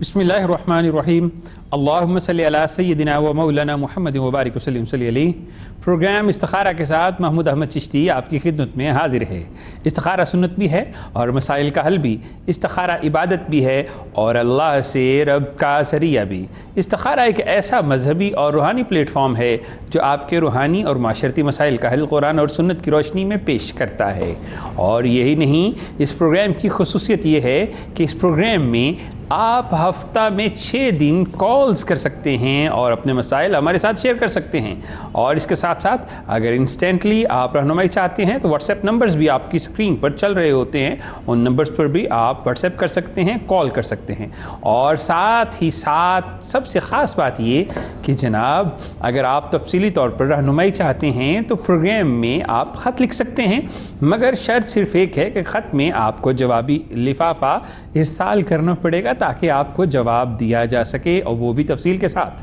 بسم اللہ الرحمن الرحیم اللہم صلی علی سیدنا و مولانا محمد وبارک وسلم صلی علیہ۔ پروگرام استخارہ کے ساتھ محمود احمد چشتی آپ کی خدمت میں حاضر ہے۔ استخارہ سنت بھی ہے اور مسائل کا حل بھی، استخارہ عبادت بھی ہے اور اللہ سے رب کا ذریعہ بھی۔ استخارہ ایک ایسا مذہبی اور روحانی پلیٹ فارم ہے جو آپ کے روحانی اور معاشرتی مسائل کا حل قرآن اور سنت کی روشنی میں پیش کرتا ہے۔ اور یہی نہیں، اس پروگرام کی خصوصیت یہ ہے کہ اس پروگرام میں آپ ہفتہ میں 6 دن کالز کر سکتے ہیں اور اپنے مسائل ہمارے ساتھ شیئر کر سکتے ہیں۔ اور اس کے ساتھ ساتھ اگر انسٹنٹلی آپ رہنمائی چاہتے ہیں تو واٹس ایپ نمبرز بھی آپ کی اسکرین پر چل رہے ہوتے ہیں، ان نمبرز پر بھی آپ واٹس ایپ کر سکتے ہیں، کال کر سکتے ہیں۔ اور ساتھ ہی ساتھ سب سے خاص بات یہ کہ جناب اگر آپ تفصیلی طور پر رہنمائی چاہتے ہیں تو پروگرام میں آپ خط لکھ سکتے ہیں، مگر شرط صرف ایک ہے کہ خط میں آپ کو جوابی لفافہ ارسال کرنا پڑے گا تاکہ آپ کو جواب دیا جا سکے، اور وہ بھی تفصیل کے ساتھ۔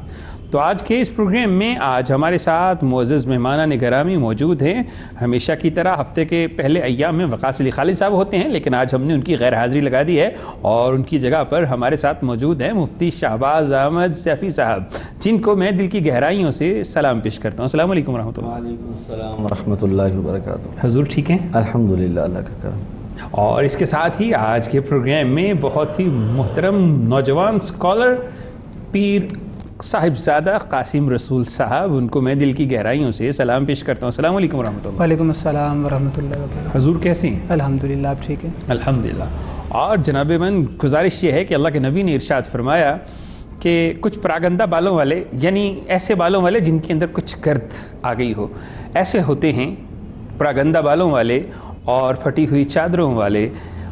تو آج کے اس پروگرام میں آج ہمارے ساتھ معزز مہمانان گرامی موجود ہیں۔ ہمیشہ کی طرح ہفتے کے پہلے ایام میں وقاص علی خالد صاحب ہوتے ہیں، لیکن آج ہم نے ان کی غیر حاضری لگا دی ہے اور ان کی جگہ پر ہمارے ساتھ موجود ہیں مفتی شہباز احمد سیفی صاحب، جن کو میں دل کی گہرائیوں سے سلام پیش کرتا ہوں۔ السلام علیکم ورحمۃ اللہ۔ وعلیکم السلام ورحمۃ اللہ وبرکاتہ۔ حضور ٹھیک ہیں؟ الحمدللہ، اللہ کا کرم۔ اور اس کے ساتھ ہی آج کے پروگرام میں بہت ہی محترم نوجوان اسکالر پیر صاحبزادہ قاسم رسول صاحب، ان کو میں دل کی گہرائیوں سے سلام پیش کرتا ہوں۔ السلام علیکم ورحمۃ اللہ۔ وعلیکم السلام ورحمۃ اللہ وبرکاتہ۔ حضور کیسے ہیں؟ الحمدللہ، آپ ٹھیک ہیں؟ الحمدللہ۔ اور جناب من گزارش یہ ہے کہ اللہ کے نبی نے ارشاد فرمایا کہ کچھ پراگندہ بالوں والے، یعنی ایسے بالوں والے جن کے اندر کچھ گرد آ گئی ہو، ایسے ہوتے ہیں پراگندہ بالوں والے اور پھٹی ہوئی چادروں والے،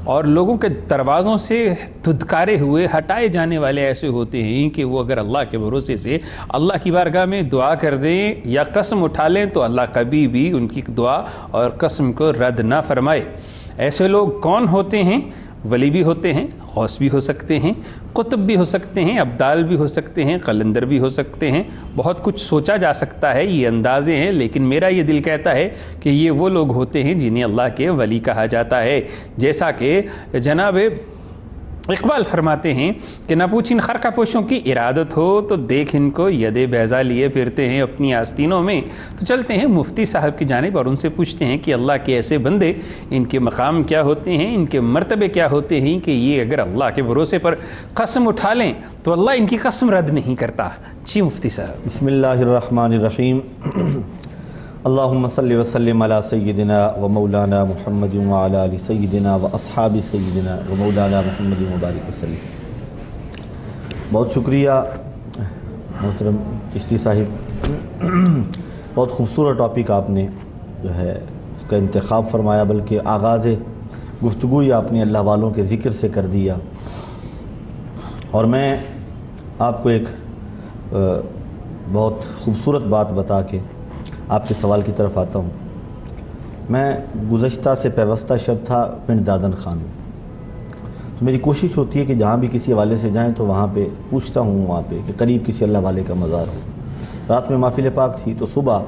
اور لوگوں کے دروازوں سے دھتکارے ہوئے ہٹائے جانے والے ایسے ہوتے ہیں کہ وہ اگر اللہ کے بھروسے سے اللہ کی بارگاہ میں دعا کر دیں یا قسم اٹھا لیں تو اللہ کبھی بھی ان کی دعا اور قسم کو رد نہ فرمائے۔ ایسے لوگ کون ہوتے ہیں؟ ولی بھی ہوتے ہیں، غوث بھی ہو سکتے ہیں، قطب بھی ہو سکتے ہیں، ابدال بھی ہو سکتے ہیں، قلندر بھی ہو سکتے ہیں، بہت کچھ سوچا جا سکتا ہے، یہ اندازے ہیں، لیکن میرا یہ دل کہتا ہے کہ یہ وہ لوگ ہوتے ہیں جنہیں اللہ کے ولی کہا جاتا ہے۔ جیسا کہ جناب اقبال فرماتے ہیں کہ نہ پوچھن خرقہ پوشوں کی ارادت ہو تو دیکھ ان کو ید بیضا لیے پھرتے ہیں اپنی آستینوں میں۔ تو چلتے ہیں مفتی صاحب کی جانب اور ان سے پوچھتے ہیں کہ اللہ کے ایسے بندے، ان کے مقام کیا ہوتے ہیں، ان کے مرتبے کیا ہوتے ہیں کہ یہ اگر اللہ کے بھروسے پر قسم اٹھا لیں تو اللہ ان کی قسم رد نہیں کرتا۔ جی مفتی صاحب۔ بسم اللہ الرحمن الرحیم۔ اللہم صلی وسلم علی سیدنا و مولانا محمد وعلی آل سیدنا و اصحاب سیدنا و مولانا محمد مبارک وسلم۔ بہت شکریہ محترم چشتی صاحب، بہت خوبصورت ٹاپک آپ نے جو ہے اس کا انتخاب فرمایا، بلکہ آغاز گفتگو ہی آپ نے اللہ والوں کے ذکر سے کر دیا۔ اور میں آپ کو ایک بہت خوبصورت بات بتا کے آپ کے سوال کی طرف آتا ہوں۔ میں گزشتہ سے پیوستہ شب تھا پنڈ دادن خان، تو میری کوشش ہوتی ہے کہ جہاں بھی کسی حوالے سے جائیں تو وہاں پہ پوچھتا ہوں وہاں پہ کہ قریب کسی اللہ والے کا مزار ہو۔ رات میں محفل پاک تھی تو صبح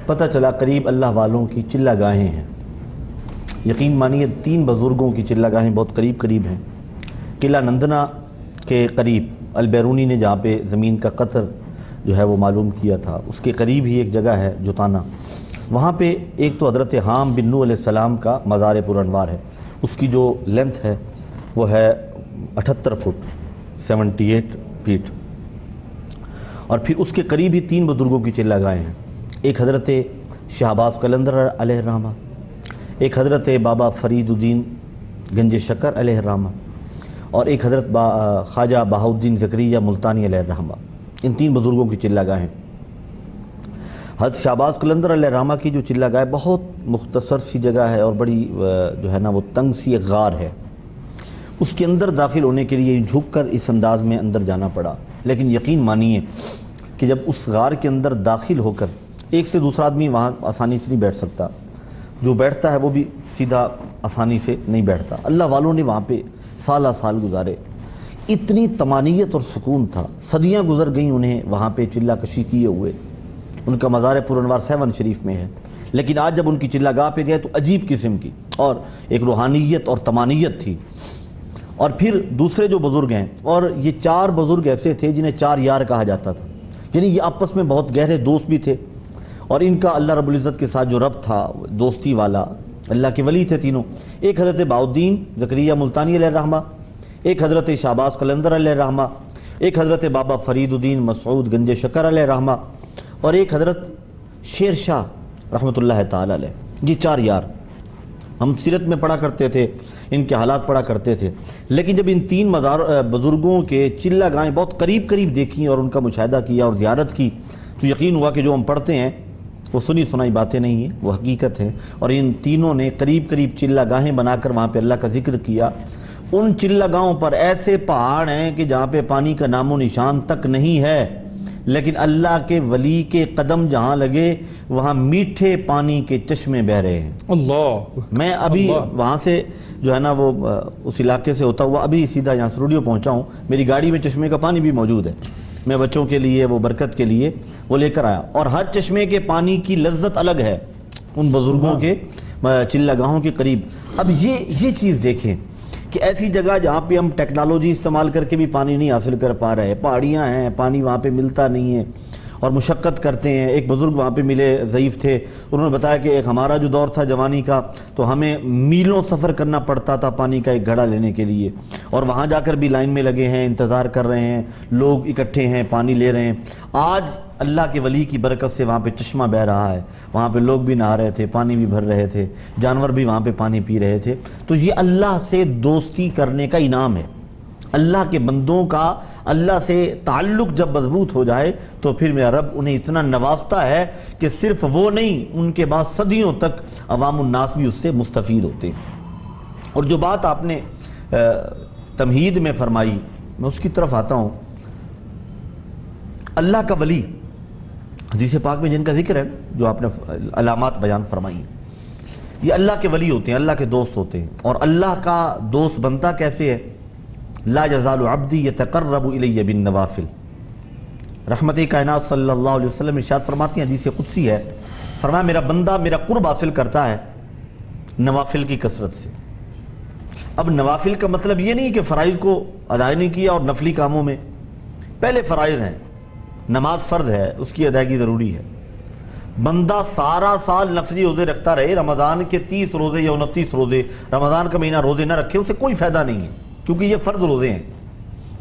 پتہ چلا قریب اللہ والوں کی چلہ گاہیں ہیں۔ یقین مانیے 3 بزرگوں کی چلہ گاہیں بہت قریب قریب ہیں۔ قلعہ نندنا کے قریب البیرونی نے جہاں پہ زمین کا قطر جو ہے وہ معلوم کیا تھا، اس کے قریب ہی ایک جگہ ہے جوتانا، وہاں پہ ایک تو حضرت حام بن نوح علیہ السلام کا مزار پر انوار ہے، اس کی جو لینتھ ہے وہ ہے 78 فٹ 78 فیٹ، اور پھر اس کے قریب ہی 3 بزرگوں کی چلہ گاہیں ہیں۔ ایک حضرت شہباز قلندر علیہ الرحمہ، ایک حضرت بابا فرید الدین گنج شکر علیہ الرحمہ، اور ایک حضرت خواجہ بہاؤالدین زکریا ملتانی علیہ الرحمہ۔ ان 3 بزرگوں کی چلہ گاہیں۔ حضرت شہباز قلندر علیہ الرحمہ کی جو چلہ گاہ بہت مختصر سی جگہ ہے اور بڑی جو ہے نا وہ تنگ سی ایک غار ہے، اس کے اندر داخل ہونے کے لیے جھک کر اس انداز میں اندر جانا پڑا۔ لیکن یقین مانیے کہ جب اس غار کے اندر داخل ہو کر ایک سے دوسرا آدمی وہاں آسانی سے نہیں بیٹھ سکتا، جو بیٹھتا ہے وہ بھی سیدھا آسانی سے نہیں بیٹھتا۔ اللہ والوں نے وہاں پہ سالہ سال گزارے، اتنی طمانیت اور سکون تھا، صدیاں گزر گئیں انہیں وہاں پہ چلہ کشی کیے ہوئے۔ ان کا مزار پر انوار 7 شریف میں ہے، لیکن آج جب ان کی چلہ گاہ پہ گئے تو عجیب قسم کی اور ایک روحانیت اور طمانیت تھی۔ اور پھر دوسرے جو بزرگ ہیں، اور یہ 4 بزرگ ایسے تھے جنہیں 4 یار کہا جاتا تھا، یعنی یہ آپس میں بہت گہرے دوست بھی تھے، اور ان کا اللہ رب العزت کے ساتھ جو رب تھا دوستی والا، اللہ کے ولی تھے تینوں۔ ایک حضرت بہاؤالدین زکریا ملتانی علیہ الرحمہ، ایک حضرت شہباز قلندر علیہ الرحمہ، ایک حضرت بابا فرید الدین مسعود گنج شکر علیہ الرحمہ، اور ایک حضرت شیر شاہ رحمۃ اللہ تعالی علیہ۔ یہ 4 یار ہم سیرت میں پڑھا کرتے تھے، ان کے حالات پڑھا کرتے تھے، لیکن جب ان 3 بزرگوں کے چلہ گاہیں بہت قریب دیکھیں اور ان کا مشاہدہ کیا اور زیارت کی، تو یقین ہوا کہ جو ہم پڑھتے ہیں وہ سنی سنائی باتیں نہیں ہیں، وہ حقیقت ہیں۔ اور ان تینوں نے قریب چلہ گاہیں بنا کر وہاں پہ اللہ کا ذکر کیا۔ ان چلہ گاہوں پر ایسے پہاڑ ہیں کہ جہاں پہ پانی کا نام و نشان تک نہیں ہے، لیکن اللہ کے ولی کے قدم جہاں لگے وہاں میٹھے پانی کے چشمے بہہ رہے ہیں۔ اللہ، میں ابھی وہاں سے جو ہے نا وہ اس علاقے سے ہوتا ہوا ابھی سیدھا یہاں اسٹوڈیو پہنچا ہوں، میری گاڑی میں چشمے کا پانی بھی موجود ہے، میں بچوں کے لیے وہ برکت کے لیے وہ لے کر آیا، اور ہر چشمے کے پانی کی لذت الگ ہے ان بزرگوں کے چلہ گاہوں کے قریب۔ اب یہ چیز دیکھیں کہ ایسی جگہ جہاں پہ ہم ٹیکنالوجی استعمال کر کے بھی پانی نہیں حاصل کر پا رہے، پہاڑیاں ہیں، پانی وہاں پہ ملتا نہیں ہے اور مشقت کرتے ہیں۔ ایک بزرگ وہاں پہ ملے، ضعیف تھے، انہوں نے بتایا کہ ایک ہمارا جو دور تھا جوانی کا تو ہمیں میلوں سفر کرنا پڑتا تھا پانی کا ایک گھڑا لینے کے لیے، اور وہاں جا کر بھی لائن میں لگے ہیں، انتظار کر رہے ہیں، لوگ اکٹھے ہیں، پانی لے رہے ہیں۔ آج اللہ کے ولی کی برکت سے وہاں پہ چشمہ بہہ رہا ہے، وہاں پہ لوگ بھی نہا رہے تھے، پانی بھی بھر رہے تھے، جانور بھی وہاں پہ پانی پی رہے تھے۔ تو یہ اللہ سے دوستی کرنے کا انعام ہے۔ اللہ کے بندوں کا اللہ سے تعلق جب مضبوط ہو جائے تو پھر میرا رب انہیں اتنا نوازتا ہے کہ صرف وہ نہیں، ان کے بعد صدیوں تک عوام الناس بھی اس سے مستفید ہوتے ہیں۔ اور جو بات آپ نے تمہید میں فرمائی، میں اس کی طرف آتا ہوں۔ اللہ کا ولی، حدیث پاک میں جن کا ذکر ہے، جو آپ نے علامات بیان فرمائی ہیں، یہ اللہ کے ولی ہوتے ہیں، اللہ کے دوست ہوتے ہیں۔ اور اللہ کا دوست بنتا کیسے ہے؟ لا یزال عبدی یتقرب الی بالنوافل۔ رحمت کائنات صلی اللہ علیہ وسلم ارشاد فرماتی ہیں، حدیث قدسی ہے، فرمایا میرا بندہ میرا قرب حاصل کرتا ہے نوافل کی کثرت سے۔ اب نوافل کا مطلب یہ نہیں کہ فرائض کو ادا نہیں کیا اور نفلی کاموں میں، پہلے فرائض ہیں، نماز فرض ہے، اس کی ادائیگی ضروری ہے۔ بندہ سارا سال نفلی روزے رکھتا رہے، رمضان کے 30 روزے یا 29 روزے، رمضان کا مہینہ روزے نہ رکھے، اسے کوئی فائدہ نہیں ہے، کیونکہ یہ فرض روزے ہیں۔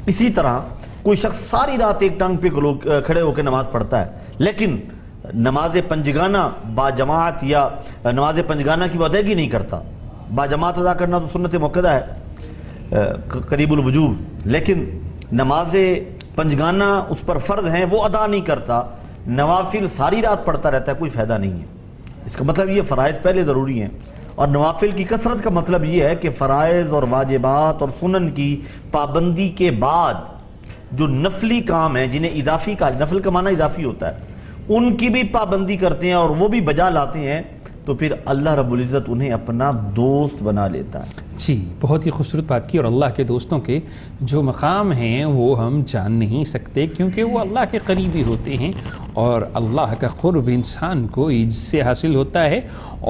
اسی طرح کوئی شخص ساری رات ایک ٹانگ پہ کھڑے ہو کے نماز پڑھتا ہے، لیکن نماز پنجگانہ با جماعت یا نماز پنجگانہ کی وہ ادائیگی نہیں کرتا۔ با جماعت ادا کرنا تو سنت مؤکدہ ہے، قریب الوجوب، لیکن نماز پنجگانہ اس پر فرض ہیں وہ ادا نہیں کرتا، نوافل ساری رات پڑھتا رہتا ہے، کوئی فائدہ نہیں ہے۔ اس کا مطلب یہ فرائض پہلے ضروری ہیں، اور نوافل کی کثرت کا مطلب یہ ہے کہ فرائض اور واجبات اور سنن کی پابندی کے بعد جو نفلی کام ہیں جنہیں اضافی کا، نفل کا معنی اضافی ہوتا ہے، ان کی بھی پابندی کرتے ہیں اور وہ بھی بجا لاتے ہیں، تو پھر اللہ رب العزت انہیں اپنا دوست بنا لیتا ہے۔ جی، بہت ہی خوبصورت بات کی، اور اللہ کے دوستوں کے جو مقام ہیں وہ ہم جان نہیں سکتے، کیونکہ وہ اللہ کے قریبی ہوتے ہیں، اور اللہ کا قرب انسان کو عز سے حاصل ہوتا ہے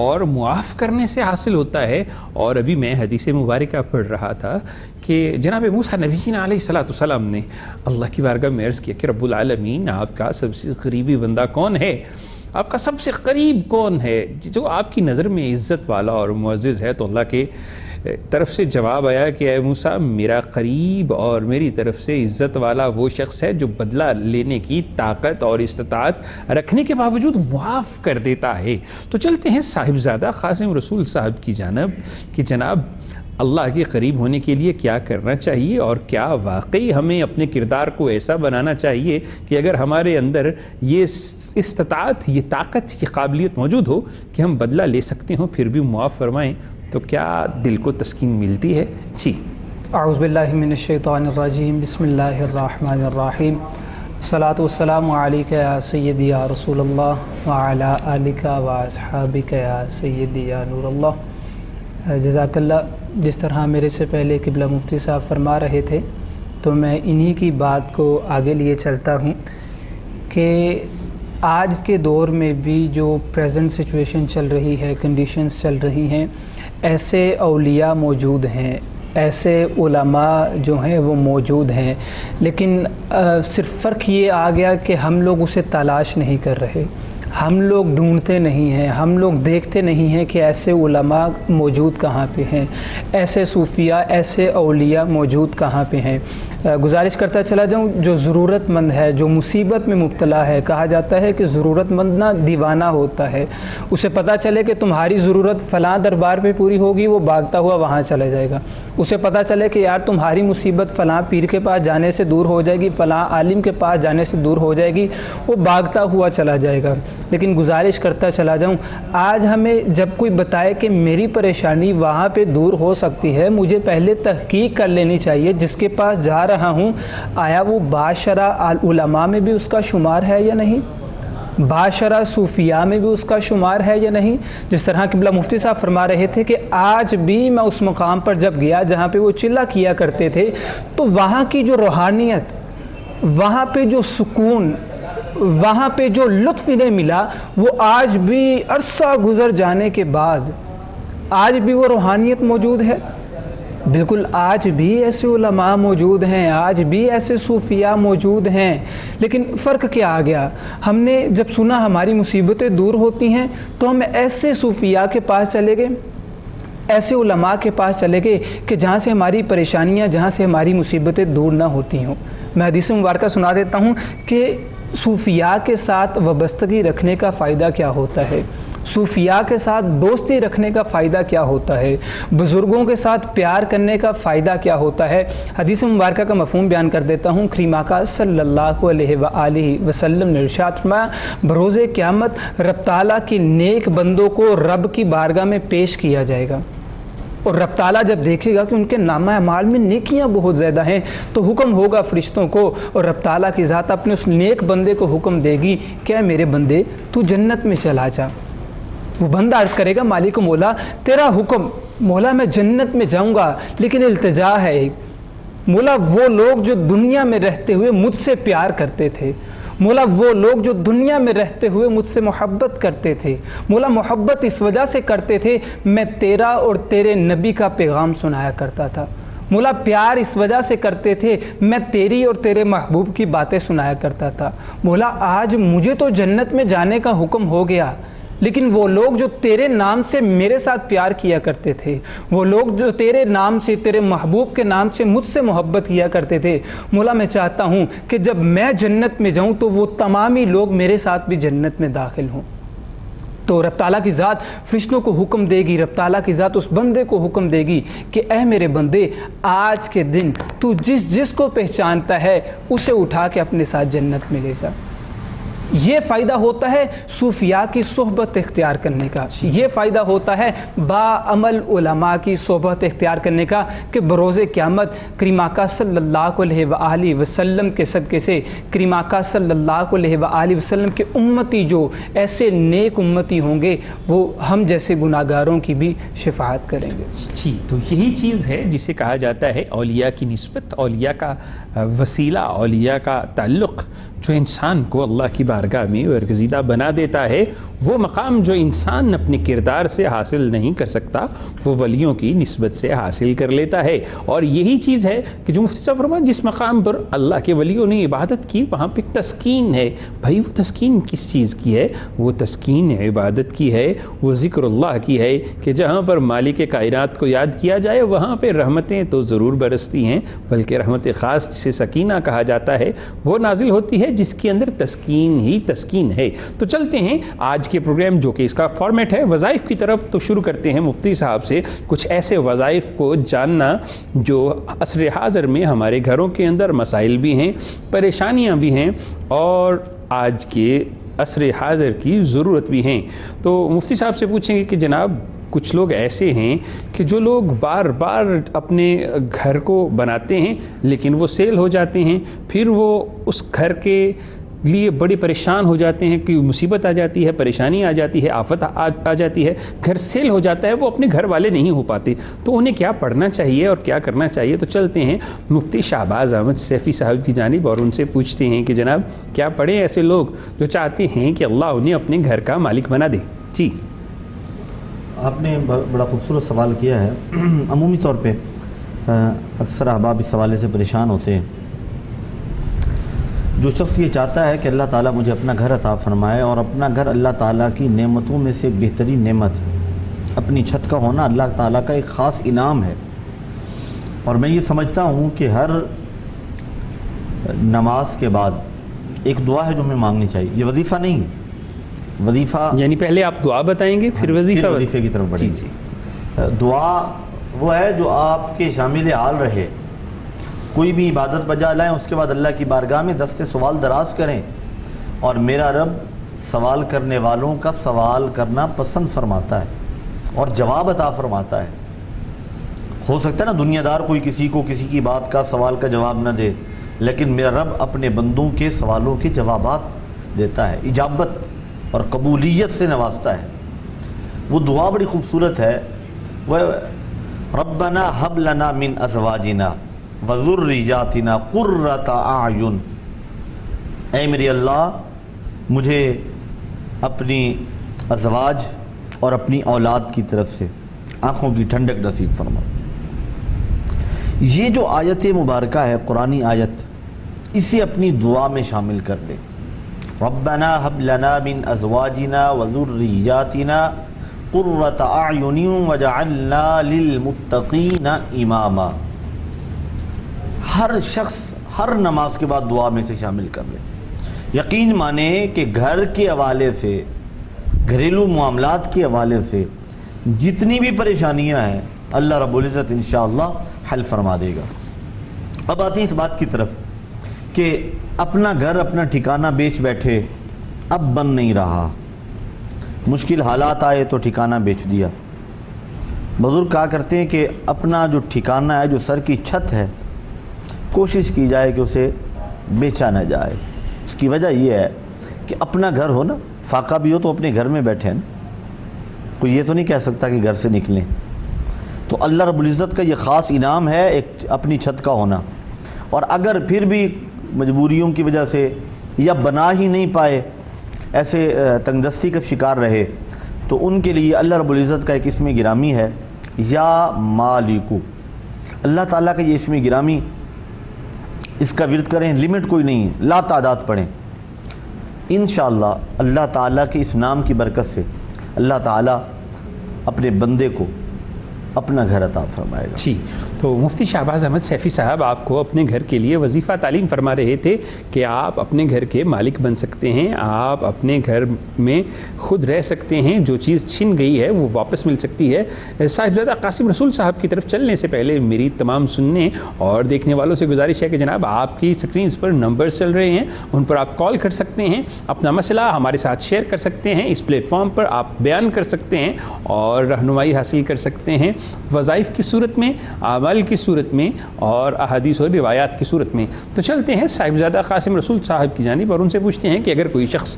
اور معاف کرنے سے حاصل ہوتا ہے۔ اور ابھی میں حدیث مبارکہ پڑھ رہا تھا کہ جناب موسیٰ نبی علیہ السلام نے اللہ کی بارگاہ میں عرض کیا کہ رب العالمین، آپ کا سب سے قریبی بندہ کون ہے؟ آپ کا سب سے قریب کون ہے جو آپ کی نظر میں عزت والا اور معزز ہے؟ تو اللہ کے طرف سے جواب آیا کہ اے موسیٰ، میرا قریب اور میری طرف سے عزت والا وہ شخص ہے جو بدلہ لینے کی طاقت اور استطاعت رکھنے کے باوجود معاف کر دیتا ہے۔ تو چلتے ہیں صاحبزادہ قاسم رسول صاحب کی جانب کہ جناب اللہ کے قریب ہونے کے لیے کیا کرنا چاہیے، اور کیا واقعی ہمیں اپنے کردار کو ایسا بنانا چاہیے کہ اگر ہمارے اندر یہ استطاعت، یہ طاقت، یہ قابلیت موجود ہو کہ ہم بدلہ لے سکتے ہوں پھر بھی معاف فرمائیں، تو کیا دل کو تسکین ملتی ہے؟ جی، اعوذ باللہ من الشیطان الرجیم، بسم اللہ الرحمن الرحیم، الصلاۃ والسلام علیک یا سیدی یا رسول اللہ وعلی آلک و اصحابک یا سیدی یا نور اللہ۔ جزاک اللہ۔ جس طرح میرے سے پہلے قبلہ مفتی صاحب فرما رہے تھے تو میں انہی کی بات کو آگے لیے چلتا ہوں کہ آج کے دور میں بھی جو پریزنٹ سچویشن چل رہی ہے، کنڈیشنز چل رہی ہیں، ایسے اولیاء موجود ہیں، ایسے علماء جو ہیں وہ موجود ہیں، لیکن صرف فرق یہ آ گیا کہ ہم لوگ اسے تلاش نہیں کر رہے، ہم لوگ ڈھونڈتے نہیں ہیں، ہم لوگ دیکھتے نہیں ہیں کہ ایسے علماء موجود کہاں پہ ہیں، ایسے صوفیاء، ایسے اولیاء موجود کہاں پہ ہیں۔ گزارش کرتا چلا جاؤں، جو ضرورت مند ہے، جو مصیبت میں مبتلا ہے، کہا جاتا ہے کہ ضرورت مند نہ دیوانہ ہوتا ہے، اسے پتہ چلے کہ تمہاری ضرورت فلاں دربار پہ پوری ہوگی، وہ بھاگتا ہوا وہاں چلے جائے گا۔ اسے پتہ چلے کہ یار تمہاری مصیبت فلاں پیر کے پاس جانے سے دور ہو جائے گی، فلاں عالم کے پاس جانے سے دور ہو جائے گی، وہ بھاگتا ہوا چلا جائے گا۔ لیکن گزارش کرتا چلا جاؤں، آج ہمیں جب کوئی بتائے کہ میری پریشانی وہاں پہ دور ہو سکتی ہے، مجھے پہلے تحقیق کر لینی چاہیے جس کے پاس جا رہا ہوں آیا وہ باشرع علماء میں بھی اس کا شمار ہے یا نہیں، باشرع صوفیاء میں بھی اس کا شمار ہے یا نہیں۔ جس طرح قبلہ مفتی صاحب فرما رہے تھے کہ آج بھی میں اس مقام پر جب گیا جہاں پہ وہ چلہ کیا کرتے تھے، تو وہاں کی جو روحانیت، وہاں پہ جو سکون، وہاں پہ جو لطف انہیں ملا، وہ آج بھی عرصہ گزر جانے کے بعد آج بھی وہ روحانیت موجود ہے۔ بالکل آج بھی ایسے علماء موجود ہیں، آج بھی ایسے صوفیاء موجود ہیں، لیکن فرق کیا آ گیا؟ ہم نے جب سنا ہماری مصیبتیں دور ہوتی ہیں تو ہم ایسے صوفیاء کے پاس چلے گئے، ایسے علماء کے پاس چلے گئے کہ جہاں سے ہماری پریشانیاں، جہاں سے ہماری مصیبتیں دور نہ ہوتی ہوں۔ میں حدیث مبارکہ سنا دیتا ہوں کہ صوفیاء کے ساتھ وابستگی رکھنے کا فائدہ کیا ہوتا ہے، صوفیاء کے ساتھ دوستی رکھنے کا فائدہ کیا ہوتا ہے، بزرگوں کے ساتھ پیار کرنے کا فائدہ کیا ہوتا ہے۔ حدیث مبارکہ کا مفہوم بیان کر دیتا ہوں۔ کریم آقا صلی اللہ علیہ وآلہ وسلم نے ارشاد فرمایا، بروز قیامت رب تعالیٰ کے نیک بندوں کو رب کی بارگاہ میں پیش کیا جائے گا، اور رب تعالیٰ جب دیکھے گا کہ ان کے نامہ اعمال میں نیکیاں بہت زیادہ ہیں، تو حکم ہوگا فرشتوں کو، اور رب تعالیٰ کی ذات اپنے اس نیک بندے کو حکم دے گی کہ اے میرے بندے تو جنت میں چلا جا۔ وہ بندہ عرض کرے گا، مالک مولا تیرا حکم، مولا میں جنت میں جاؤں گا، لیکن التجا ہے ایک، مولا وہ لوگ جو دنیا میں رہتے ہوئے مجھ سے پیار کرتے تھے، مولا وہ لوگ جو دنیا میں رہتے ہوئے مجھ سے محبت کرتے تھے، مولا محبت اس وجہ سے کرتے تھے میں تیرا اور تیرے نبی کا پیغام سنایا کرتا تھا، مولا پیار اس وجہ سے کرتے تھے میں تیری اور تیرے محبوب کی باتیں سنایا کرتا تھا، مولا آج مجھے تو جنت میں جانے کا حکم ہو گیا، لیکن وہ لوگ جو تیرے نام سے میرے ساتھ پیار کیا کرتے تھے، وہ لوگ جو تیرے نام سے، تیرے محبوب کے نام سے مجھ سے محبت کیا کرتے تھے، مولا میں چاہتا ہوں کہ جب میں جنت میں جاؤں تو وہ تمامی لوگ میرے ساتھ بھی جنت میں داخل ہوں۔ تو رب تعالیٰ کی ذات فرشتوں کو حکم دے گی، رب تعالیٰ کی ذات اس بندے کو حکم دے گی کہ اے میرے بندے، آج کے دن تو جس کو پہچانتا ہے اسے اٹھا کے اپنے ساتھ جنت میں لے جا۔ یہ فائدہ ہوتا ہے صوفیاء کی صحبت اختیار کرنے کا، یہ فائدہ ہوتا ہے باعمل علماء کی صحبت اختیار کرنے کا کہ بروز قیامت کریم آقا صلی اللہ علیہ وآلہ وسلم کے صدقے سے، کریم آقا صلی اللہ علیہ وآلہ وسلم کے امتی جو ایسے نیک امتی ہوں گے وہ ہم جیسے گناہگاروں کی بھی شفاعت کریں گے۔ جی، تو یہی چیز ہے جسے کہا جاتا ہے اولیاء کی نسبت، اولیاء کا وسیلہ، اولیاء کا تعلق، جو انسان کو اللہ کی بارگاہ میں برگزیدہ بنا دیتا ہے۔ وہ مقام جو انسان اپنے کردار سے حاصل نہیں کر سکتا وہ ولیوں کی نسبت سے حاصل کر لیتا ہے، اور یہی چیز ہے کہ جو مفتی صاحب فرمایا جس مقام پر اللہ کے ولیوں نے عبادت کی وہاں پہ تسکین ہے۔ بھائی وہ تسکین کس چیز کی ہے؟ وہ تسکین عبادت کی ہے، وہ ذکر اللہ کی ہے کہ جہاں پر مالک کائنات کو یاد کیا جائے وہاں پہ رحمتیں تو ضرور برستی ہیں، بلکہ رحمت خاص جسے سکینہ کہا جاتا ہے وہ نازل ہوتی ہے جس کے اندر تسکین ہی تسکین ہے۔ تو چلتے ہیں آج کے پروگرام جو کہ اس کا فارمیٹ ہے وظائف کی طرف، تو شروع کرتے ہیں مفتی صاحب سے کچھ ایسے وظائف کو جاننا جو عصر حاضر میں ہمارے گھروں کے اندر مسائل بھی ہیں، پریشانیاں بھی ہیں، اور آج کے عصر حاضر کی ضرورت بھی ہیں۔ تو مفتی صاحب سے پوچھیں گے کہ جناب کچھ لوگ ایسے ہیں کہ جو لوگ بار بار اپنے گھر کو بناتے ہیں لیکن وہ سیل ہو جاتے ہیں، پھر وہ اس گھر کے لیے بڑی پریشان ہو جاتے ہیں کہ مصیبت آ جاتی ہے، پریشانی آ جاتی ہے، آفت آ جاتی ہے، گھر سیل ہو جاتا ہے، وہ اپنے گھر والے نہیں ہو پاتے، تو انہیں کیا پڑھنا چاہیے اور کیا کرنا چاہیے؟ تو چلتے ہیں مفتی شہباز احمد سیفی صاحب کی جانب اور ان سے پوچھتے ہیں کہ جناب کیا پڑھیں ایسے لوگ جو چاہتے ہیں کہ اللہ انہیں اپنے گھر کا مالک بنا دے؟ جی، آپ نے بڑا خوبصورت سوال کیا ہے۔ عمومی طور پہ اکثر احباب اس حوالے سے پریشان ہوتے ہیں. جو شخص یہ چاہتا ہے کہ اللہ تعالیٰ مجھے اپنا گھر عطا فرمائے، اور اپنا گھر اللہ تعالیٰ کی نعمتوں میں سے بہترین نعمت ہے. اپنی چھت کا ہونا اللہ تعالیٰ کا ایک خاص انعام ہے. اور میں یہ سمجھتا ہوں کہ ہر نماز کے بعد ایک دعا ہے جو ہمیں مانگنی چاہیے. یہ وظیفہ نہیں ہے، وظیفہ یعنی پہلے آپ دعا بتائیں گے پھر وظیفے کی طرف بڑھیں جی. دعا وہ ہے جو آپ کے شامل حال رہے. کوئی بھی عبادت بجا لائیں، اس کے بعد اللہ کی بارگاہ میں دست سوال دراز کریں، اور میرا رب سوال کرنے والوں کا سوال کرنا پسند فرماتا ہے اور جواب عطا فرماتا ہے. ہو سکتا ہے نا دنیا دار کوئی کسی کو کسی کی بات کا سوال کا جواب نہ دے، لیکن میرا رب اپنے بندوں کے سوالوں کے جوابات دیتا ہے، اجابت اور قبولیت سے نوازتا ہے. وہ دعا بڑی خوبصورت ہے. وہ ربنا ہب لنا من ازواجنا وذریاتنا قرۃ اعین، اے میرے اللہ مجھے اپنی ازواج اور اپنی اولاد کی طرف سے آنکھوں کی ٹھنڈک نصیب فرما. یہ جو آیت مبارکہ ہے، قرآنی آیت، اسے اپنی دعا میں شامل کر لیں. ربنا ہب لنا من ازواجنا وذریاتنا قرۃ اعین وجعلنا للمتقین اماما. ہر شخص ہر نماز کے بعد دعا میں سے شامل کر لے. یقین مانے کہ گھر کے حوالے سے، گھریلو معاملات کے حوالے سے جتنی بھی پریشانیاں ہیں اللہ رب العزت انشاءاللہ حل فرما دے گا. اب آتی ہے اس بات کی طرف کہ اپنا گھر اپنا ٹھکانہ بیچ بیٹھے، اب بن نہیں رہا، مشکل حالات آئے تو ٹھکانہ بیچ دیا. بزرگ کہا کرتے ہیں کہ اپنا جو ٹھکانہ ہے، جو سر کی چھت ہے، کوشش کی جائے کہ اسے بیچا نہ جائے. اس کی وجہ یہ ہے کہ اپنا گھر ہو نا، فاقہ بھی ہو تو اپنے گھر میں بیٹھے نا، کوئی یہ تو نہیں کہہ سکتا کہ گھر سے نکلیں. تو اللہ رب العزت کا یہ خاص انعام ہے ایک اپنی چھت کا ہونا. اور اگر پھر بھی مجبوریوں کی وجہ سے یا بنا ہی نہیں پائے، ایسے تنگ دستی کا شکار رہے، تو ان کے لیے اللہ رب العزت کا ایک اسم گرامی ہے، یا مالکو. اللہ تعالیٰ کا یہ اسم گرامی، اس کا ورد کریں، لمٹ کوئی نہیں ہے، لا تعداد پڑھیں. انشاءاللہ اللہ تعالیٰ کے اس نام کی برکت سے اللہ تعالیٰ اپنے بندے کو اپنا گھر عطا فرمائے گا. جی. تو مفتی شہباز احمد سیفی صاحب آپ کو اپنے گھر کے لیے وظیفہ تعلیم فرما رہے تھے کہ آپ اپنے گھر کے مالک بن سکتے ہیں، آپ اپنے گھر میں خود رہ سکتے ہیں، جو چیز چھن گئی ہے وہ واپس مل سکتی ہے. صاحبزادہ قاسم رسول صاحب کی طرف چلنے سے پہلے میری تمام سننے اور دیکھنے والوں سے گزارش ہے کہ جناب آپ کی سکرینز پر نمبرز چل رہے ہیں، ان پر آپ کال کر سکتے ہیں، اپنا مسئلہ ہمارے ساتھ شیئر کر سکتے ہیں، اس پلیٹ فارم پر آپ بیان کر سکتے ہیں اور رہنمائی حاصل کر سکتے ہیں، وظائف کی صورت میں، اعمال کی صورت میں اور احادیث اور روایات کی صورت میں. تو چلتے ہیں صاحبزادہ قاسم رسول صاحب کی جانب اور ان سے پوچھتے ہیں کہ اگر کوئی شخص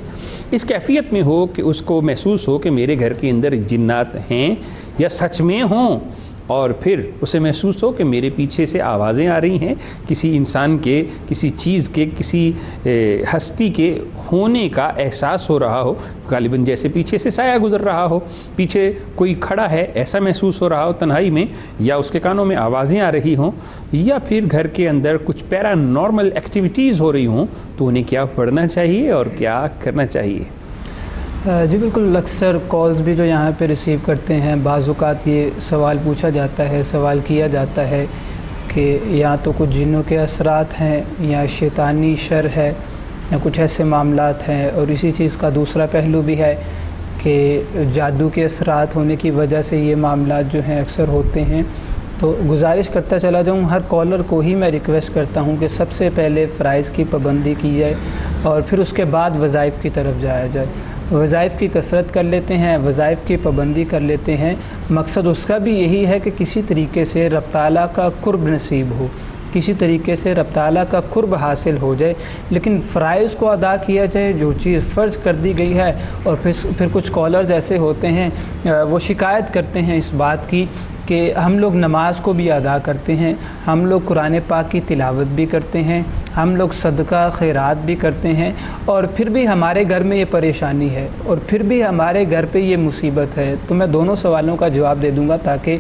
اس کیفیت میں ہو کہ اس کو محسوس ہو کہ میرے گھر کے اندر جنات ہیں یا سچ میں ہوں، اور پھر اسے محسوس ہو کہ میرے پیچھے سے آوازیں آ رہی ہیں، کسی انسان کے، کسی چیز کے، کسی ہستی کے ہونے کا احساس ہو رہا ہو، غالباً جیسے پیچھے سے سایہ گزر رہا ہو، پیچھے کوئی کھڑا ہے ایسا محسوس ہو رہا ہو تنہائی میں، یا اس کے کانوں میں آوازیں آ رہی ہوں، یا پھر گھر کے اندر کچھ پیرا نارمل ایکٹیویٹیز ہو رہی ہوں، تو انہیں کیا پڑھنا چاہیے اور کیا کرنا چاہیے؟ جی بالکل. اکثر کالز بھی جو یہاں پہ ریسیو کرتے ہیں، بعض اوقات یہ سوال پوچھا جاتا ہے، سوال کیا جاتا ہے کہ یا تو کچھ جنوں کے اثرات ہیں یا شیطانی شر ہے یا کچھ ایسے معاملات ہیں، اور اسی چیز کا دوسرا پہلو بھی ہے کہ جادو کے اثرات ہونے کی وجہ سے یہ معاملات جو ہیں اکثر ہوتے ہیں. تو گزارش کرتا چلا جاؤں، ہر کالر کو ہی میں ریکویسٹ کرتا ہوں کہ سب سے پہلے فرائض کی پابندی کی جائے اور پھر اس کے بعد وظائف کی طرف جایا جائے. وظائف کی کثرت کر لیتے ہیں، وظائف کی پابندی کر لیتے ہیں، مقصد اس کا بھی یہی ہے کہ کسی طریقے سے رب تعالیٰ کا قرب نصیب ہو، کسی طریقے سے رب تعالیٰ کا قرب حاصل ہو جائے. لیکن فرائض کو ادا کیا جائے، جو چیز فرض کر دی گئی ہے. اور پھر کچھ کالرز ایسے ہوتے ہیں وہ شکایت کرتے ہیں اس بات کی کہ ہم لوگ نماز کو بھی ادا کرتے ہیں، ہم لوگ قرآن پاک کی تلاوت بھی کرتے ہیں، ہم لوگ صدقہ خیرات بھی کرتے ہیں اور پھر بھی ہمارے گھر میں یہ پریشانی ہے اور پھر بھی ہمارے گھر پہ یہ مصیبت ہے؟ تو میں دونوں سوالوں کا جواب دے دوں گا تاکہ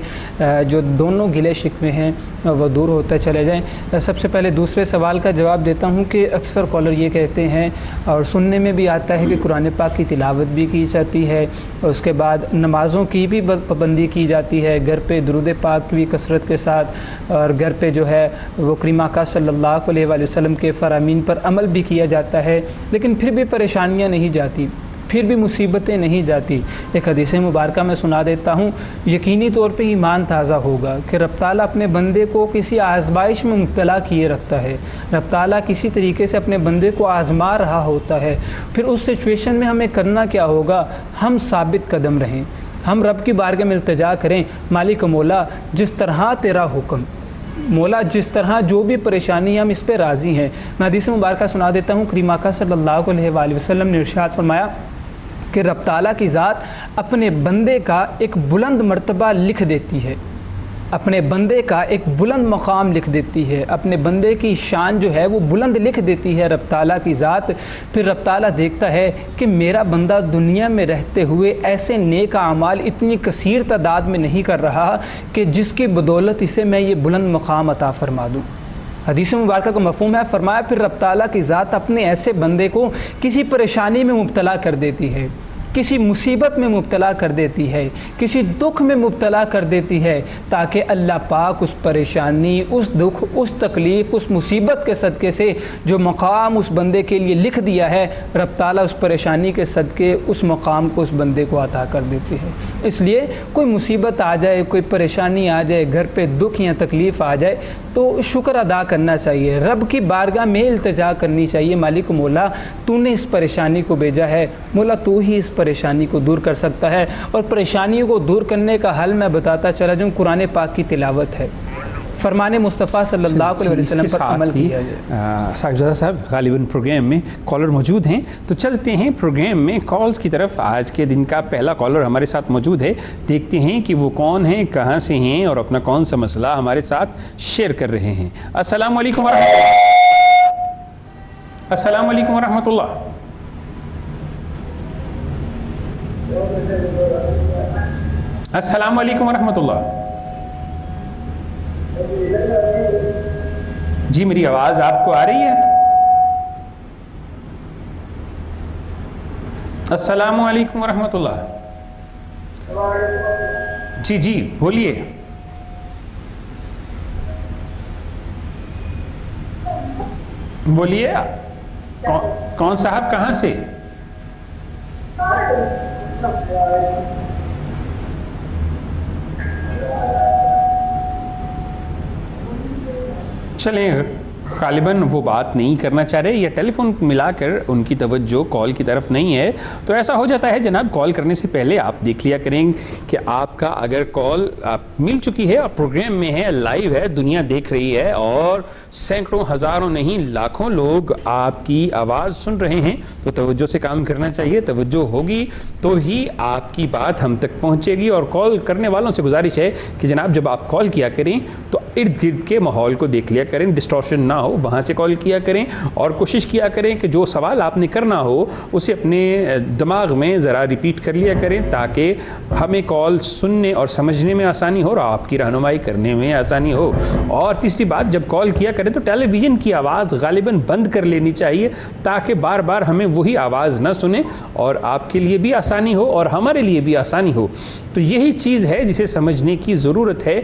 جو دونوں گلے شکوے ہیں وہ دور ہوتے چلے جائیں۔ سب سے پہلے دوسرے سوال کا جواب دیتا ہوں کہ اکثر کالر یہ کہتے ہیں اور سننے میں بھی آتا ہے کہ قرآن پاک کی تلاوت بھی کی جاتی ہے، اور اس کے بعد نمازوں کی بھی پابندی کی جاتی ہے، گھر پہ درود پاک بھی کثرت کے ساتھ، اور گھر پہ جو ہے وہ کریم آقا صلی اللہ علیہ وآلہ وسلم کے فرامین پر عمل بھی کیا جاتا ہے، لیکن پھر بھی پریشانیاں نہیں جاتی، پھر بھی مصیبتیں نہیں جاتی۔ ایک حدیث مبارکہ میں سنا دیتا ہوں، یقینی طور پہ ایمان تازہ ہوگا کہ رب تعالیٰ اپنے بندے کو کسی آزمائش میں مبتلا کیے رکھتا ہے، رب تعالیٰ کسی طریقے سے اپنے بندے کو آزما رہا ہوتا ہے۔ پھر اس سچویشن میں ہمیں کرنا کیا ہوگا؟ ہم ثابت قدم رہیں، ہم رب کی بارگاہ میں التجا کریں، مالک مولا جس طرح تیرا حکم، مولا جس طرح جو بھی پریشانی ہم اس پہ راضی ہیں۔ میں حدیث مبارکہ سنا دیتا ہوں، کریم آقا صلی اللہ علیہ وآلہ وسلم نے ارشاد فرمایا کہ رب تعالیٰ کی ذات اپنے بندے کا ایک بلند مرتبہ لکھ دیتی ہے، اپنے بندے کا ایک بلند مقام لکھ دیتی ہے، اپنے بندے کی شان جو ہے وہ بلند لکھ دیتی ہے رب تعالیٰ کی ذات۔ پھر رب تعالیٰ دیکھتا ہے کہ میرا بندہ دنیا میں رہتے ہوئے ایسے نیک اعمال اتنی کثیر تعداد میں نہیں کر رہا کہ جس کی بدولت اسے میں یہ بلند مقام عطا فرما دوں۔ حدیث مبارکہ کا مفہوم ہے، فرمایا پھر رب تعالیٰ کی ذات اپنے ایسے بندے کو کسی پریشانی میں مبتلا کر دیتی ہے، کسی مصیبت میں مبتلا کر دیتی ہے، کسی دکھ میں مبتلا کر دیتی ہے، تاکہ اللہ پاک اس پریشانی، اس دکھ، اس تکلیف، اس مصیبت کے صدقے سے جو مقام اس بندے کے لیے لکھ دیا ہے، رب تعالیٰ اس پریشانی کے صدقے اس مقام کو اس بندے کو عطا کر دیتی ہے۔ اس لیے کوئی مصیبت آ جائے، کوئی پریشانی آ جائے، گھر پہ دکھ یا تکلیف آ جائے تو شکر ادا کرنا چاہیے، رب کی بارگاہ میں التجا کرنی چاہیے، مالک مولا تو نے اس پریشانی کو بھیجا ہے، مولا تو ہی اس پریشانی کو دور کر سکتا ہے۔ اور پریشانیوں کو دور کرنے کا حل میں بتاتا چلا جاؤں، قرآن پاک کی تلاوت ہے، فرمان مصطفیٰ صلی اللہ علیہ وسلم پر عمل کیا جائے۔ صاحبزادہ صاحب غالباً پروگرام میں کالر موجود ہیں، تو چلتے ہیں پروگرام میں کالز کی طرف۔ آج کے دن کا پہلا کالر ہمارے ساتھ موجود ہے، دیکھتے ہیں کہ وہ کون ہیں، کہاں سے ہیں اور اپنا کون سا مسئلہ ہمارے ساتھ شیئر کر رہے ہیں۔ السلام علیکم ورحمۃ اللہ۔ السلام علیکم ورحمۃ اللہ۔ السلام علیکم ورحمۃ اللہ۔ جی میری آواز آپ کو آ رہی ہے؟ السلام علیکم ورحمۃ اللہ۔ جی جی بولیے۔ بولیے کون صاحب، کہاں سے؟ چلیں غالباً وہ بات نہیں کرنا چاہ رہے یا ٹیلی فون ملا کر ان کی توجہ کال کی طرف نہیں ہے، تو ایسا ہو جاتا ہے جناب، کال کرنے سے پہلے آپ دیکھ لیا کریں کہ آپ کا اگر کال مل چکی ہے اور پروگرام میں ہے، لائیو ہے، دنیا دیکھ رہی ہے اور سینکڑوں ہزاروں نہیں لاکھوں لوگ آپ کی آواز سن رہے ہیں، تو توجہ سے کام کرنا چاہیے۔ توجہ ہوگی تو ہی آپ کی بات ہم تک پہنچے گی۔ اور کال کرنے والوں سے گزارش ہے کہ جناب جب آپ کال کیا کریں تو ارد گرد کے ماحول کو دیکھ لیا کریں، ڈسٹورشن نہ ہو، وہاں سے کال کیا کریں اور کوشش کیا کریں کہ جو سوال آپ نے کرنا ہو اسے اپنے دماغ میں ذرا ریپیٹ کر لیا کریں تاکہ ہمیں کال سننے اور سمجھنے میں آسانی ہو اور آپ کی رہنمائی کرنے میں آسانی ہو۔ اور تیسری بات، جب کال کیا کریں تو ٹیلی ویژن کی آواز غالباً بند کر لینی چاہیے تاکہ بار بار ہمیں وہی آواز نہ سنیں اور آپ کے لیے بھی آسانی ہو اور ہمارے لیے بھی آسانی ہو۔ تو یہی چیز ہے جسے سمجھنے کی ضرورت ہے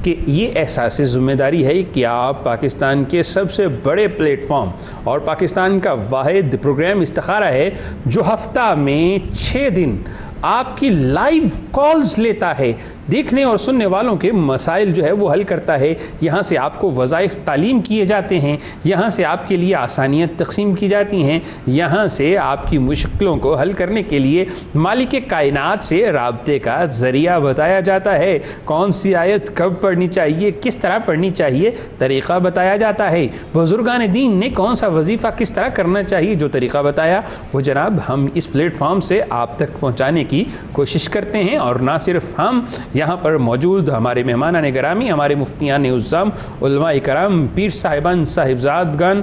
کہ یہ احساس ذمہ داری ہے کہ آپ پاکستان کے سب سے بڑے پلیٹ فارم اور پاکستان کا واحد پروگرام استخارہ ہے جو ہفتہ میں 6 دن آپ کی لائیو کالز لیتا ہے، دیکھنے اور سننے والوں کے مسائل جو ہے وہ حل کرتا ہے۔ یہاں سے آپ کو وظائف تعلیم کیے جاتے ہیں، یہاں سے آپ کے لیے آسانیاں تقسیم کی جاتی ہیں، یہاں سے آپ کی مشکلوں کو حل کرنے کے لیے مالک کائنات سے رابطے کا ذریعہ بتایا جاتا ہے۔ کون سی آیت کب پڑھنی چاہیے، کس طرح پڑھنی چاہیے، طریقہ بتایا جاتا ہے۔ بزرگان دین نے کون سا وظیفہ کس طرح کرنا چاہیے، جو طریقہ بتایا وہ جناب ہم اس پلیٹ فارم سے آپ تک پہنچانے کی کوشش کرتے ہیں۔ اور نہ صرف ہم، یہاں پر موجود ہمارے مہمانان گرامی، ہمارے مفتیان عظام، علماء کرام، پیر صاحبان، صاحبزادگان،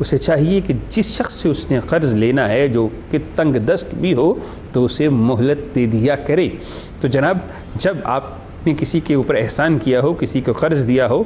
اسے چاہیے کہ جس شخص سے اس نے قرض لینا ہے جو کہ تنگ دست بھی ہو تو اسے مہلت دے دیا کرے۔ تو جناب جب آپ نے کسی کے اوپر احسان کیا ہو، کسی کو قرض دیا ہو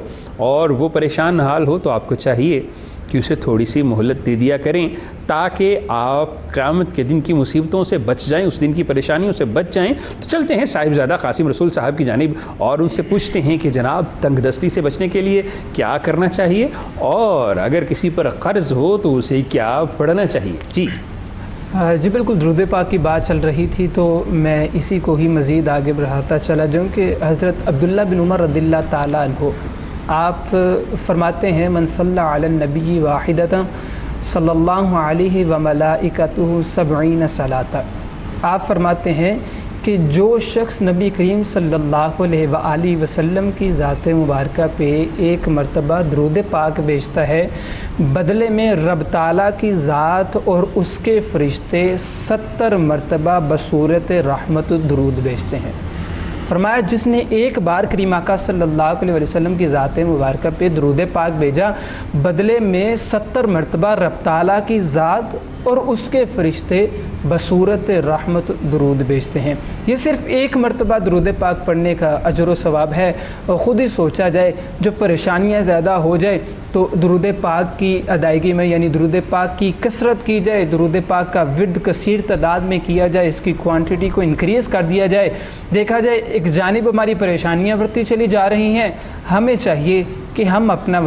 اور وہ پریشان حال ہو تو آپ کو چاہیے کہ اسے تھوڑی سی مہلت دے دیا کریں تاکہ آپ قیامت کے دن کی مصیبتوں سے بچ جائیں، اس دن کی پریشانیوں سے بچ جائیں۔ تو چلتے ہیں صاحبزادہ قاسم رسول صاحب کی جانب اور ان سے پوچھتے ہیں کہ جناب تنگ دستی سے بچنے کے لیے کیا کرنا چاہیے، اور اگر کسی پر قرض ہو تو اسے کیا پڑھنا چاہیے؟ جی بالکل، درود پاک کی بات چل رہی تھی تو میں اسی کو ہی مزید آگے بڑھاتا چلا جاؤں کہ حضرت عبداللہ بن عمر رضی اللہ تعالیٰ عنہ آپ فرماتے ہیں من صلی علی النبی واحدۃ صلی اللہ علیہ وملائکتہ 70 صلاۃ۔ آپ فرماتے ہیں کہ جو شخص نبی کریم صلی اللہ علیہ وآلہ وسلم کی ذات مبارکہ پہ ایک مرتبہ درود پاک بھیجتا ہے، بدلے میں رب تعالیٰ کی ذات اور اس کے فرشتے 70 مرتبہ بصورت رحمت درود بھیجتے ہیں۔ فرمایا جس نے ایک بار کریم آقا صلی اللہ علیہ وسلم کی ذات مبارکہ پہ درود پاک بھیجا، بدلے میں 70 مرتبہ رب تعالیٰ کی ذات اور اس کے فرشتے بصورت رحمت درود بھیجتے ہیں۔ یہ صرف ایک مرتبہ درود پاک پڑھنے کا اجر و ثواب ہے، اور خود ہی سوچا جائے جو پریشانیاں زیادہ ہو جائے تو درود پاک کی ادائیگی میں یعنی درود پاک کی کثرت کی جائے، درود پاک کا ورد کثیر تعداد میں کیا جائے، اس کی کوانٹٹی کو انکریز کر دیا جائے۔ دیکھا جائے ایک جانب ہماری پریشانیاں بڑھتی چلی جا رہی ہیں، ہمیں چاہیے کہ ہم اپنا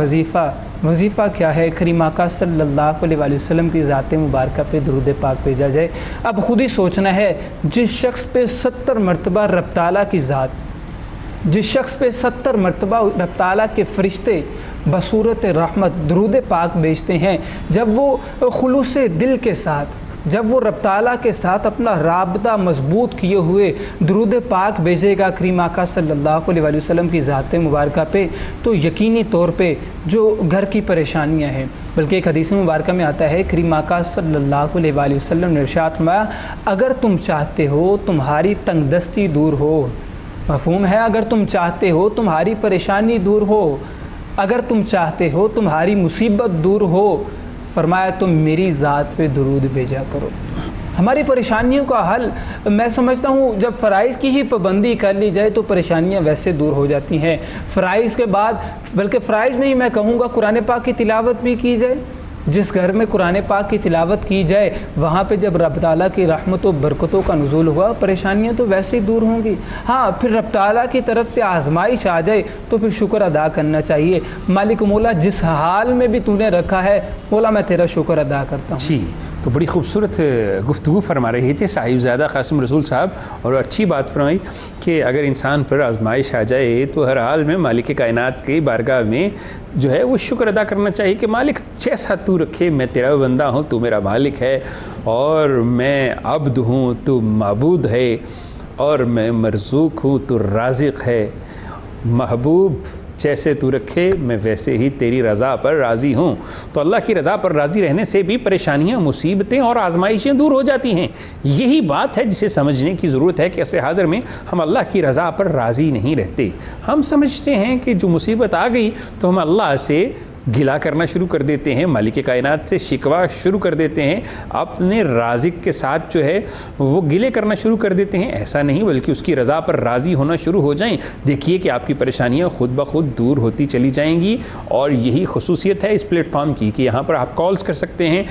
وظیفہ کیا ہے، کریم آقا صلی اللہ علیہ وآلہ وسلم کی ذات مبارکہ پہ درود پاک بھیجا جائے۔ اب خود ہی سوچنا ہے جس شخص پہ 70 مرتبہ رب تعالیٰ کی ذات، جس شخص پہ 70 مرتبہ رب تعالیٰ کے فرشتے بصورت رحمت درود پاک بھیجتے ہیں، جب وہ خلوص دل کے ساتھ، جب وہ رب تعالیٰ کے ساتھ اپنا رابطہ مضبوط کیے ہوئے درود پاک بھیجے گا کریم آقا صلی اللہ علیہ وآلہ وسلم کی ذات مبارکہ پہ، تو یقینی طور پہ جو گھر کی پریشانیاں ہیں، بلکہ ایک حدیث مبارکہ میں آتا ہے کریم آقا صلی اللہ علیہ وآلہ وسلم نے ارشاد فرمایا اگر تم چاہتے ہو تمہاری تنگ دستی دور ہو، مفہوم ہے، اگر تم چاہتے ہو تمہاری پریشانی دور ہو، اگر تم چاہتے ہو تمہاری مصیبت دور ہو، فرمایا تم میری ذات پہ درود بھیجا کرو۔ ہماری پریشانیوں کا حل میں سمجھتا ہوں جب فرائض کی ہی پابندی کر لی جائے تو پریشانیاں ویسے دور ہو جاتی ہیں۔ فرائض کے بعد بلکہ فرائض میں ہی میں کہوں گا قرآن پاک کی تلاوت بھی کی جائے۔ جس گھر میں قرآن پاک کی تلاوت کی جائے وہاں پہ جب رب تعالیٰ کی رحمت و برکتوں کا نزول ہوا پریشانیاں تو ویسے ہی دور ہوں گی۔ ہاں پھر رب تعالیٰ کی طرف سے آزمائش آ جائے تو پھر شکر ادا کرنا چاہیے، مالک مولا جس حال میں بھی تو نے رکھا ہے مولا میں تیرا شکر ادا کرتا ہوں۔ جی تو بڑی خوبصورت گفتگو فرما رہے تھے صاحبزادہ قاسم رسول صاحب، اور اچھی بات فرمائی کہ اگر انسان پر آزمائش آ جائے تو ہر حال میں مالک کائنات کی بارگاہ میں جو ہے وہ شکر ادا کرنا چاہیے کہ مالک جیسا تو رکھے، میں تیرا بندہ ہوں، تو میرا مالک ہے، اور میں عبد ہوں تو معبود ہے، اور میں مرزوق ہوں تو رازق ہے، محبوب جیسے تو رکھے میں ویسے ہی تیری رضا پر راضی ہوں۔ تو اللہ کی رضا پر راضی رہنے سے بھی پریشانیاں، مصیبتیں اور آزمائشیں دور ہو جاتی ہیں۔ یہی بات ہے جسے سمجھنے کی ضرورت ہے کہ عصر حاضر میں ہم اللہ کی رضا پر راضی نہیں رہتے۔ ہم سمجھتے ہیں کہ جو مصیبت آ گئی تو ہم اللہ سے گلا کرنا شروع کر دیتے ہیں، مالک کائنات سے شکوہ شروع کر دیتے ہیں، اپنے رازق کے ساتھ جو ہے وہ گلے کرنا شروع کر دیتے ہیں۔ ایسا نہیں، بلکہ اس کی رضا پر راضی ہونا شروع ہو جائیں، دیکھیے کہ آپ کی پریشانیاں خود بخود دور ہوتی چلی جائیں گی۔ اور یہی خصوصیت ہے اس پلیٹ فارم کی کہ یہاں پر آپ کالز کر سکتے ہیں،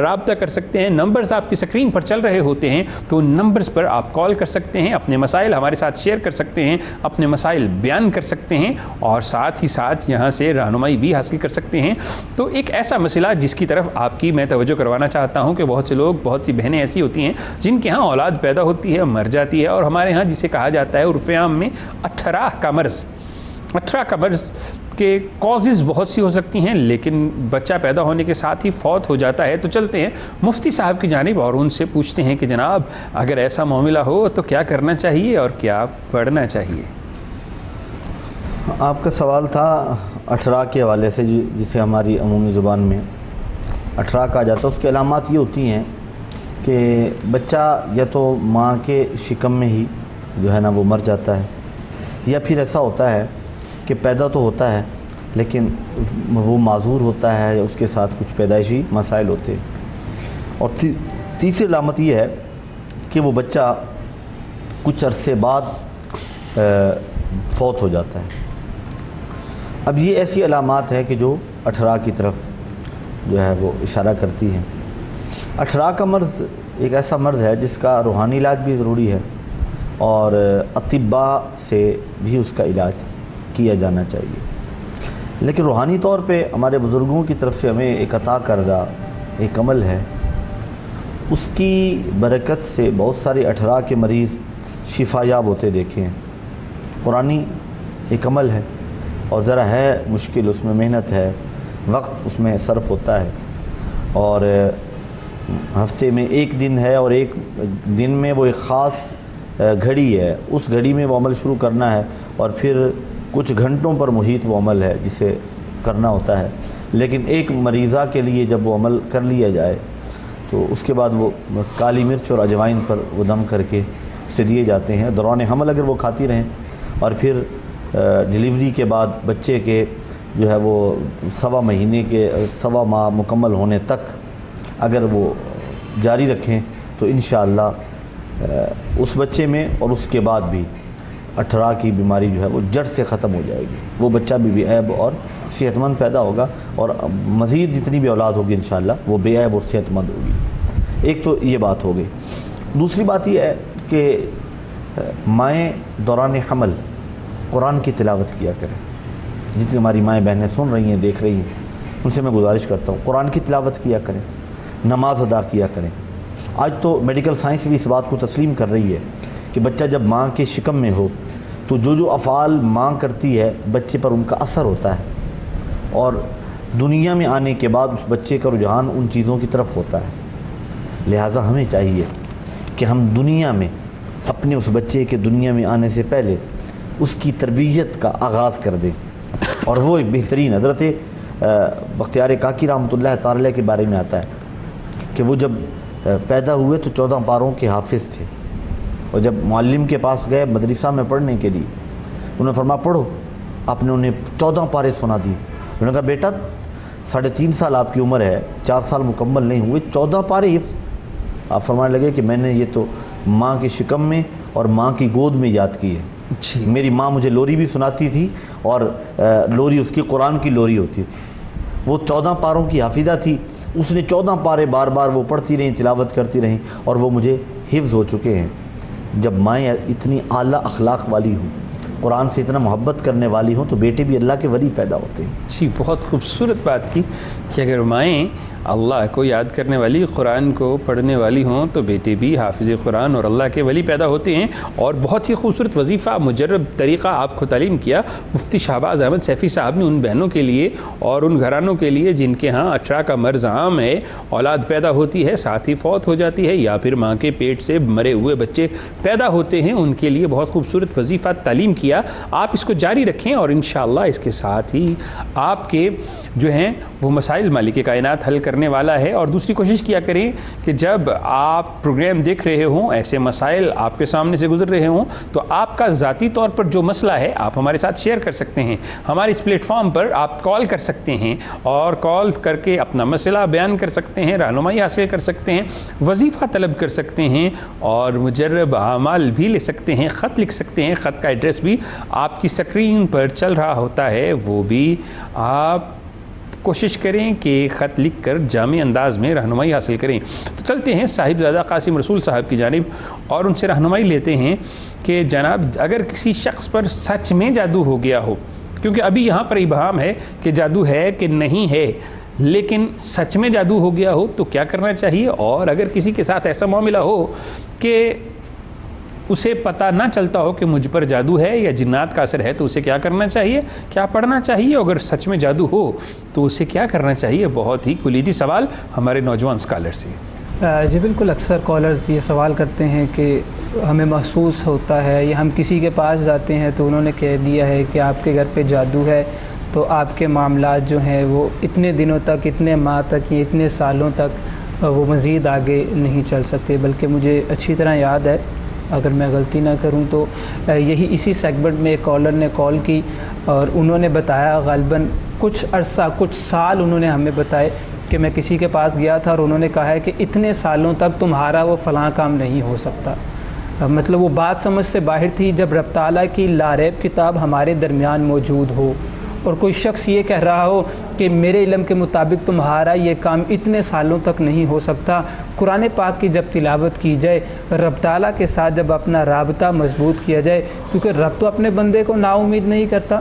رابطہ کر سکتے ہیں، نمبرز آپ کی اسکرین پر چل رہے ہوتے ہیں، تو ان نمبرز پر آپ کال کر سکتے ہیں، اپنے مسائل ہمارے ساتھ شیئر کر سکتے ہیں، اپنے مسائل بیان کر سکتے ہیں، اور ساتھ ہی ساتھ یہاں سے رہنمائی بھی حاصل کر سکتے ہیں۔ تو ایک ایسا مسئلہ جس کی طرف آپ کی میں توجہ کروانا چاہتا ہوں کہ بہت سے لوگ، بہت سی بہنیں ایسی ہوتی ہیں جن کے ہاں اولاد پیدا ہوتی ہے، مر جاتی ہے، اور ہمارے ہاں جسے کہا جاتا ہے عرف عام میں 18 کا مرض۔ 18 کا مرض کے کازز بہت سی ہو سکتی ہیں، لیکن بچہ پیدا ہونے کے ساتھ ہی فوت ہو جاتا ہے۔ تو چلتے ہیں مفتی صاحب کی جانب اور ان سے پوچھتے ہیں کہ جناب اگر ایسا معاملہ ہو تو کیا کرنا چاہیے اور کیا پڑھنا چاہیے؟ آپ کا سوال تھا 18 کے حوالے سے، جسے ہماری عمومی زبان میں 18 کہا جاتا ہے۔ اس کی علامات یہ ہوتی ہیں کہ بچہ یا تو ماں کے شکم میں ہی جو ہے نا وہ مر جاتا ہے، یا پھر ایسا ہوتا ہے کہ پیدا تو ہوتا ہے لیکن وہ معذور ہوتا ہے یا اس کے ساتھ کچھ پیدائشی مسائل ہوتے ہیں. اور تیسری علامت یہ ہے کہ وہ بچہ کچھ عرصے بعد فوت ہو جاتا ہے. اب یہ ایسی علامات ہے کہ جو 18 کی طرف جو ہے وہ اشارہ کرتی ہیں. 18 کا مرض ایک ایسا مرض ہے جس کا روحانی علاج بھی ضروری ہے اور اطباء سے بھی اس کا علاج کیا جانا چاہیے. لیکن روحانی طور پہ ہمارے بزرگوں کی طرف سے ہمیں ایک عطا کردہ ایک عمل ہے, اس کی برکت سے بہت سارے 18 کے مریض شفا یاب ہوتے دیکھے ہیں. قرآنی ایک عمل ہے اور ذرا ہے مشکل, اس میں محنت ہے, وقت اس میں صرف ہوتا ہے, اور ہفتے میں ایک دن ہے اور ایک دن میں وہ ایک خاص گھڑی ہے, اس گھڑی میں وہ عمل شروع کرنا ہے اور پھر کچھ گھنٹوں پر محیط وہ عمل ہے جسے کرنا ہوتا ہے. لیکن ایک مریضہ کے لیے جب وہ عمل کر لیا جائے تو اس کے بعد وہ کالی مرچ اور اجوائن پر وہ دم کر کے اسے دیے جاتے ہیں. دوران حمل اگر وہ کھاتی رہیں اور پھر ڈیلیوری کے بعد بچے کے جو ہے وہ 1.25 مہینے کے 1.25 ماہ مکمل ہونے تک اگر وہ جاری رکھیں تو انشاءاللہ اس بچے میں اور اس کے بعد بھی 18 کی بیماری جو ہے وہ جڑ سے ختم ہو جائے گی. وہ بچہ بھی بے عیب اور صحت مند پیدا ہوگا اور مزید جتنی بھی اولاد ہوگی انشاءاللہ وہ بے عیب اور صحت مند ہوگی. ایک تو یہ بات ہو گئی. دوسری بات یہ ہے کہ مائیں دوران حمل قرآن کی تلاوت کیا کریں. جتنی ہماری مائیں بہنیں سن رہی ہیں, دیکھ رہی ہیں, ان سے میں گزارش کرتا ہوں قرآن کی تلاوت کیا کریں, نماز ادا کیا کریں. آج تو میڈیکل سائنس بھی اس بات کو تسلیم کر رہی ہے کہ بچہ جب ماں کے شکم میں ہو تو جو افعال ماں کرتی ہے بچے پر ان کا اثر ہوتا ہے, اور دنیا میں آنے کے بعد اس بچے کا رجحان ان چیزوں کی طرف ہوتا ہے. لہٰذا ہمیں چاہیے کہ ہم دنیا میں اپنے اس بچے کے دنیا میں آنے سے پہلے اس کی تربیت کا آغاز کر دیں. اور وہ ایک بہترین حضرت بختیار کاکی رحمۃ اللہ تعالی کے بارے میں آتا ہے کہ وہ جب پیدا ہوئے تو 14 پاروں کے حافظ تھے, اور جب معلم کے پاس گئے مدرسہ میں پڑھنے کے لیے انہوں نے فرمایا پڑھو. آپ نے انہیں 14 پارے سنا دی. انہوں نے کہا بیٹا 3.5 سال آپ کی عمر ہے, 4 سال مکمل نہیں ہوئے, 14 پارے حفظ. آپ فرمانے لگے کہ میں نے یہ تو ماں کے شکم میں اور ماں کی گود میں یاد کی ہے. میری ماں مجھے لوری بھی سناتی تھی اور لوری اس کی قرآن کی لوری ہوتی تھی. وہ 14 پاروں کی حافظہ تھی, اس نے 14 پارے بار بار وہ پڑھتی رہیں, تلاوت کرتی رہیں, اور وہ مجھے حفظ ہو چکے ہیں. جب مائیں اتنی اعلیٰ اخلاق والی ہوں, قرآن سے اتنا محبت کرنے والی ہوں, تو بیٹے بھی اللہ کے ولی پیدا ہوتے ہیں. جی بہت خوبصورت بات کی کہ اگر مائیں اللہ کو یاد کرنے والی, قرآن کو پڑھنے والی ہوں تو بیٹے بھی حافظ قرآن اور اللہ کے ولی پیدا ہوتے ہیں. اور بہت ہی خوبصورت وظیفہ, مجرب طریقہ آپ کو تعلیم کیا مفتی شہباز احمد سیفی صاحب نے ان بہنوں کے لیے اور ان گھرانوں کے لیے جن کے ہاں 18 کا مرض عام ہے, اولاد پیدا ہوتی ہے ساتھ ہی فوت ہو جاتی ہے, یا پھر ماں کے پیٹ سے مرے ہوئے بچے پیدا ہوتے ہیں, ان کے لیے بہت خوبصورت وظیفہ تعلیم کیا. آپ اس کو جاری رکھیں اور انشاءاللہ اس کے ساتھ ہی آپ کے جو ہیں وہ مسائل مالک کائنات حل کرنے والا ہے. اور دوسری کوشش کیا کریں کہ جب آپ پروگرام دیکھ رہے ہوں, ایسے مسائل آپ کے سامنے سے گزر رہے ہوں, تو آپ کا ذاتی طور پر جو مسئلہ ہے آپ ہمارے ساتھ شیئر کر سکتے ہیں. ہمارے اس پلیٹ فارم پر آپ کال کر سکتے ہیں اور کال کر کے اپنا مسئلہ بیان کر سکتے ہیں, رہنمائی حاصل کر سکتے ہیں, وظیفہ طلب کر سکتے ہیں اور مجرب اعمال بھی لے سکتے ہیں, خط لکھ سکتے ہیں. خط کا ایڈریس بھی آپ کی اسکرین پر چل رہا ہوتا ہے, وہ بھی آپ کوشش کریں کہ خط لکھ کر جامع انداز میں رہنمائی حاصل کریں. تو چلتے ہیں صاحبزادہ قاسم رسول صاحب کی جانب اور ان سے رہنمائی لیتے ہیں کہ جناب اگر کسی شخص پر سچ میں جادو ہو گیا ہو, کیونکہ ابھی یہاں پر ابہام ہے کہ جادو ہے کہ نہیں ہے, لیکن سچ میں جادو ہو گیا ہو تو کیا کرنا چاہیے, اور اگر کسی کے ساتھ ایسا معاملہ ہو کہ اسے پتہ نہ چلتا ہو کہ مجھ پر جادو ہے یا جنات کا اثر ہے, تو اسے کیا کرنا چاہیے, کیا پڑھنا چاہیے, اگر سچ میں جادو ہو تو اسے کیا کرنا چاہیے. بہت ہی کلیدی سوال ہمارے نوجوان اسکالر سے. جی بالکل, اکثر کالرز یہ سوال کرتے ہیں کہ ہمیں محسوس ہوتا ہے یا ہم کسی کے پاس جاتے ہیں تو انہوں نے کہہ دیا ہے کہ آپ کے گھر پہ جادو ہے, تو آپ کے معاملات جو ہیں وہ اتنے دنوں تک, اتنے ماہ تک یا اتنے سالوں تک وہ مزید آگے نہیں چل سکتے. بلکہ مجھے اچھی طرح یاد ہے اگر میں غلطی نہ کروں تو یہی اسی سیگمنٹ میں ایک کالر نے کال کی اور انہوں نے بتایا غالباً کچھ عرصہ کچھ سال انہوں نے ہمیں بتائے کہ میں کسی کے پاس گیا تھا اور انہوں نے کہا ہے کہ اتنے سالوں تک تمہارا وہ فلاں کام نہیں ہو سکتا. مطلب وہ بات سمجھ سے باہر تھی. جب رب تعالیٰ کی لاریب کتاب ہمارے درمیان موجود ہو اور کوئی شخص یہ کہہ رہا ہو کہ میرے علم کے مطابق تمہارا یہ کام اتنے سالوں تک نہیں ہو سکتا. قرآن پاک کی جب تلاوت کی جائے, رب تعالیٰ کے ساتھ جب اپنا رابطہ مضبوط کیا جائے, کیونکہ رب تو اپنے بندے کو نا امید نہیں کرتا.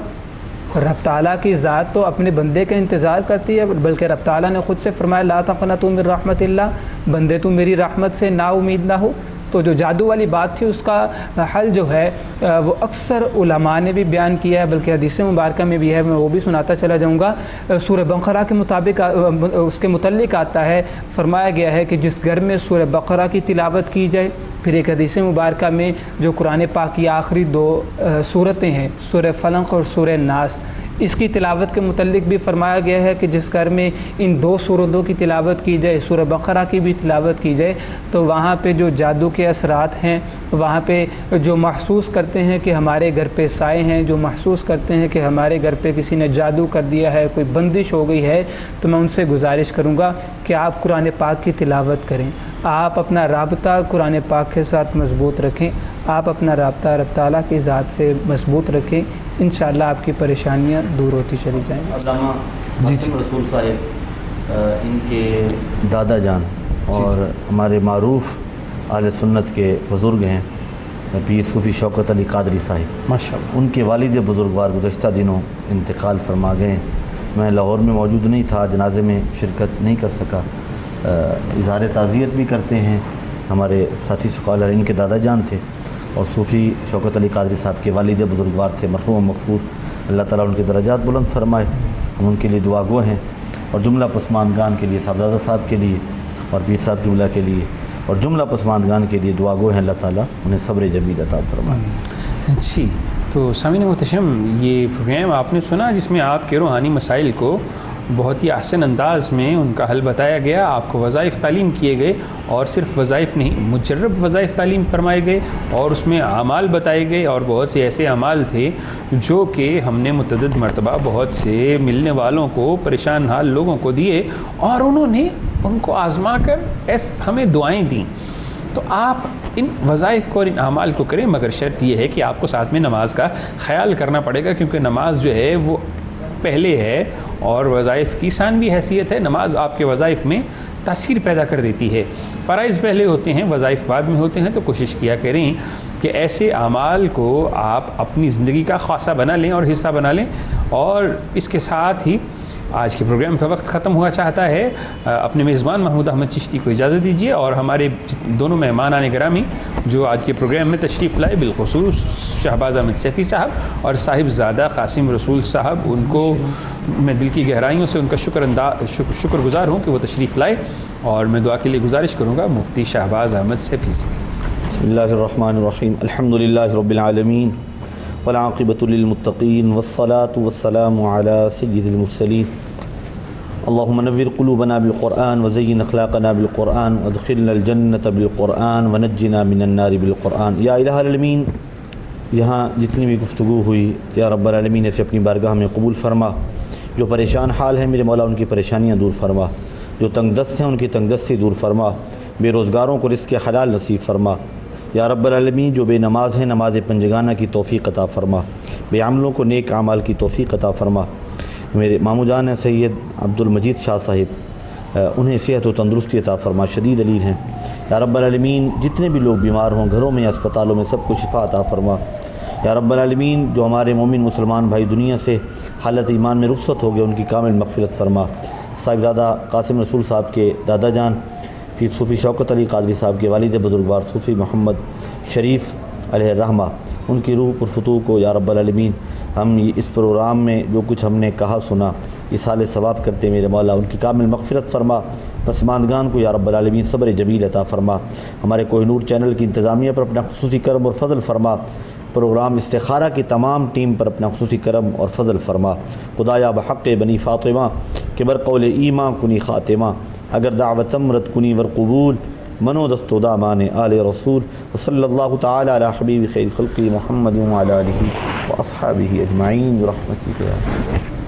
رب تعالیٰ کی ذات تو اپنے بندے کا انتظار کرتی ہے, بلکہ رب تعالیٰ نے خود سے فرمایا لا تقنطوا من رحمت اللہ, بندے تو میری رحمت سے نا امید نہ ہو. تو جو جادو والی بات تھی اس کا حل جو ہے وہ اکثر علماء نے بھی بیان کیا ہے, بلکہ حدیث مبارکہ میں بھی ہے, میں وہ بھی سناتا چلا جاؤں گا. سورہ بقرہ کے مطابق اس کے متعلق آتا ہے, فرمایا گیا ہے کہ جس گھر میں سورہ بقرہ کی تلاوت کی جائے, پھر ایک حدیث مبارکہ میں جو قرآن پاک کی آخری 2 سورتیں ہیں سورہ فلق اور سورہ ناس, اس کی تلاوت کے متعلق بھی فرمایا گیا ہے کہ جس گھر میں ان 2 سورتوں کی تلاوت کی جائے, سورہ بقرہ کی بھی تلاوت کی جائے, تو وہاں پہ جو جادو کے اثرات ہیں, وہاں پہ جو محسوس کرتے ہیں کہ ہمارے گھر پہ سائے ہیں, جو محسوس کرتے ہیں کہ ہمارے گھر پہ کسی نے جادو کر دیا ہے, کوئی بندش ہو گئی ہے, تو میں ان سے گزارش کروں گا کہ آپ قرآن پاک کی تلاوت کریں, آپ اپنا رابطہ قرآن پاک کے ساتھ مضبوط رکھیں, آپ اپنا رابطہ رب تعالیٰ کی ذات سے مضبوط رکھیں, انشاءاللہ آپ کی پریشانیاں دور ہوتی چلی جائیں. علامہ رسول صاحب ان کے دادا جان اور ہمارے معروف اہل سنت کے بزرگ ہیں پیر صوفی شوکت علی قادری صاحب, ماشاءاللہ. ان کے والد بزرگوار گزشتہ دنوں انتقال فرما گئے. میں لاہور میں موجود نہیں تھا, جنازے میں شرکت نہیں کر سکا. اظہار تعزیت بھی کرتے ہیں ہمارے ساتھی سکالر, ان کے دادا جان تھے اور صوفی شوکت علی قادری صاحب کے والد بزرگوار تھے, مرحوم مغفور, اللہ تعالیٰ ان کے درجات بلند فرمائے. ہم ان کے لیے دعا گو ہیں, اور جملہ پسماندگان کے لیے, صاحبزادہ صاحب کے لیے اور پیر صاحب قبلہ کے لیے اور جملہ پسماندگان کے لیے دعا گو ہیں, اللہ تعالیٰ انہیں صبر جمیل عطا فرمائے. جی, تو سامعین محتشم, یہ پروگرام آپ نے سنا جس میں آپ کے روحانی مسائل کو بہت ہی احسن انداز میں ان کا حل بتایا گیا. آپ کو وظائف تعلیم کیے گئے, اور صرف وظائف نہیں, مجرب وظائف تعلیم فرمائے گئے, اور اس میں اعمال بتائے گئے, اور بہت سے ایسے اعمال تھے جو کہ ہم نے متعدد مرتبہ بہت سے ملنے والوں کو, پریشان حال لوگوں کو دیے, اور انہوں نے ان کو آزما کر ہمیں دعائیں دیں. تو آپ ان وظائف کو اور ان اعمال کو کریں, مگر شرط یہ ہے کہ آپ کو ساتھ میں نماز کا خیال کرنا پڑے گا, کیونکہ نماز جو ہے وہ پہلے ہے اور وظائف کی ثانوی حیثیت ہے. نماز آپ کے وظائف میں تاثیر پیدا کر دیتی ہے. فرائض پہلے ہوتے ہیں, وظائف بعد میں ہوتے ہیں. تو کوشش کیا کریں کہ ایسے اعمال کو آپ اپنی زندگی کا خاصہ بنا لیں اور حصہ بنا لیں. اور اس کے ساتھ ہی آج کے پروگرام کا وقت ختم ہوا چاہتا ہے. اپنے میزبان محمود احمد چشتی کو اجازت دیجیے, اور ہمارے دونوں مہمانان گرامی جو آج کے پروگرام میں تشریف لائے, بالخصوص شہباز احمد سیفی صاحب اور صاحبزادہ قاسم رسول صاحب, ان کو میں دل کی گہرائیوں سے ان کا شکر گزار ہوں کہ وہ تشریف لائے. اور میں دعا کے لیے گزارش کروں گا مفتی شہباز احمد سیفی سے. بسم اللہ الرحمن الرحیم. الحمدللہ رب العالمین والعاقبۃ للمتقین والصلاة والسلام علی سید المرسلین. اللہم نور قلوبنا بالقرآن وزین اخلاقنا بالقرآن وادخلنا الجنة بالقرآن ونجنا من النار بالقرآن. یا الہ العالمین, یہاں جتنی بھی گفتگو ہوئی یا رب العالمین اسے اپنی بارگاہ میں قبول فرما. جو پریشان حال ہیں میرے مولا ان کی پریشانیاں دور فرما, جو تنگ دست ہیں ان کی تنگ دستی دور فرما, بے روزگاروں کو رزق حلال نصیب فرما. یا رب العالمین, جو بے نماز ہیں نماز پنجگانہ کی توفیق عطا فرما, بے عملوں کو نیک اعمال کی توفیق عطا فرما. میرے مامو جان ہیں سید عبد المجید شاہ صاحب, انہیں صحت و تندرستی عطا فرما, شدید علیل ہیں. یا رب العالمین, جتنے بھی لوگ بیمار ہوں گھروں میں یا اسپتالوں میں سب کو شفا عطا فرما. یا رب العالمین, جو ہمارے مومن مسلمان بھائی دنیا سے حالت ایمان میں رخصت ہو گئے ان کی کامل مغفرت فرما. صاحبزادہ قاسم رسول صاحب کے دادا جان پیر صوفی شوکت علی قادری صاحب کے والد بزرگوار صوفی محمد شریف علیہ الرحمہ, ان کی روح پر فتوح کو یا رب العالمین ہم اس پروگرام میں جو کچھ ہم نے کہا سنا اصال ثواب کرتے میرے مولا ان کی کامل مغفرت فرما. پسماندگان کو یا رب العالمین صبر جمیل عطا فرما. ہمارے کوہ نور چینل کی انتظامیہ پر اپنا خصوصی کرم اور فضل فرما. پروگرام استخارہ کی تمام ٹیم پر اپنا خصوصی کرم اور فضل فرما. خدایا بحق بنی فاطمہ کہ بر قول ایمان کنی خاتمہ, اگر دعوت امرت کنی ور قبول, منو دستودہ مان آل رسول وصلی اللہ تعالی علی حبیب خیر خلقی محمد وعلی آلہ واصحابہ اجمعین برحمتک یا